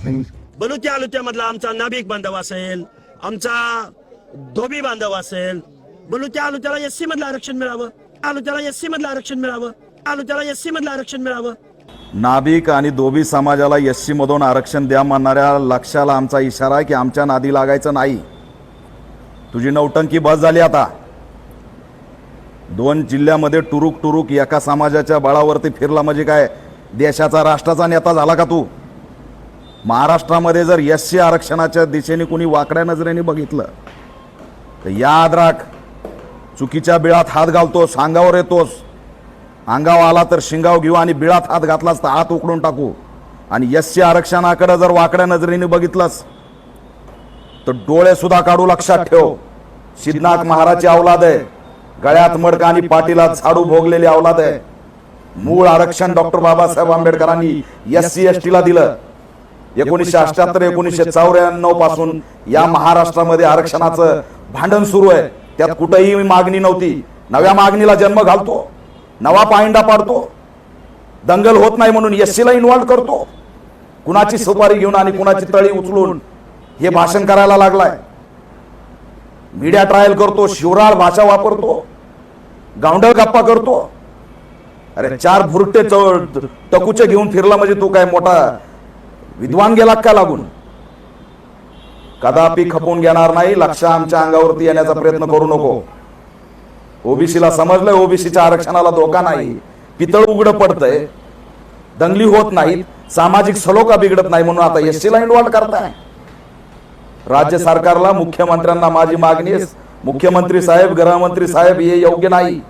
बलुत्या आलुत्यामधला आमचा नाभिक बांधव असेल, आमचा धोबी बांधव असेल, बलुत्या आलुत्याला एससी मधलं आरक्षण मिळावं, आलुत्याला एससी मधलं आरक्षण मिळावं, आलुत्याला एससी मधलं आरक्षण मिळावं. नाभिक आणि धोबी समाजाला एससी मधून आरक्षण द्या म्हणणाऱ्या लक्षाला आमचा इशारा आहे की आमच्या नादी लागायचं नाही. तुझी नौटंकी बस झाली आता. 2 जिल्ह्यामध्ये टुरुक टुरुक एका समाजाच्या बळावरती फिरला म्हणजे काय देशाचा राष्ट्राचा नेता झाला का तू? महाराष्ट्रामध्ये जर एससी आरक्षणाच्या दिशेने कुणी वाकड्या नजरेने बघितलं तर याद राख, चुकीच्या बिळात हात घालतोस, अंगावर येतोस. अंगाव आला तर शिंगाव घेऊ आणि बिळात हात घातलास तर हात उकडून टाकू. आणि एससी आरक्षणाकडे जर वाकड्या नजरेने बघितलंस तर डोळे सुद्धा काढू. लक्षात ठेव, सिद्धनाथ महाराजची अवलाद आहे, गळ्यात मडका आणि पाठीला झाडू भोगलेली अवलाद आहे. मूळ आरक्षण डॉक्टर बाबासाहेब आंबेडकरांनी एससी एसटीला दिलं. 1978-1994 पासून या महाराष्ट्रामध्ये आरक्षणाचं भांडण सुरू आहे. त्यात कुठेही मागणी नव्हती. नव्या मागणीला जन्म घालतो, नवा पायंडा पाडतो, दंगल होत नाही म्हणून एससीला इन्व्हॉल्व करतो. कुणाची सुपारी घेऊन आणि कुणाची तळी उचलून हे भाषण करायला लागलाय. मीडिया ट्रायल करतो, शिवराळ भाषा वापरतो, गावंढळ गप्पा करतो. अरे 4 भुरटे टकुचे घेऊन फिरला म्हणजे तू काय मोठा विद्वान गेला का लागून? कदापि खपून घेणार नाही. लक्ष आमच्या अंगावरती येण्याचा प्रयत्न करू नको. ओबीसीला समजलंय ओबीसीच्या आरक्षणाला धोका नाही. पितळ उघड पडतंय, दंगली होत नाही, सामाजिक सलोखा बिघडत नाही म्हणून आता एससीला इन्व्हॉल्व करताय. राज्य सरकारला, मुख्यमंत्र्यांना माझी मागणी आहे, मुख्यमंत्री साहेब, गृहमंत्री साहेब, हे योग्य नाही.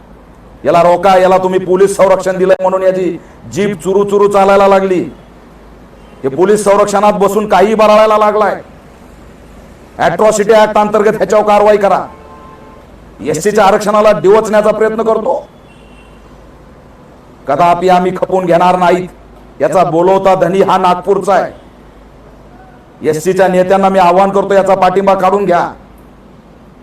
याला रोका. याला तुम्ही पोलीस संरक्षण दिलंय म्हणून याची जीप चुरू चुरू चालायला लागली. हे पोलीस संरक्षणात बसून काही बराळायला लागलाय. अॅट्रॉसिटी ऍक्ट अंतर्गत ह्याच्यावर कारवाई करा. एससीच्या आरक्षणाला डिवचण्याचा प्रयत्न करतो. कदापि आम्ही खपून घेणार नाहीत. याचा बोलवता धनी हा नागपूरचा आहे. एससीच्या नेत्यांना मी आवाहन करतो, याचा पाठिंबा काढून घ्या.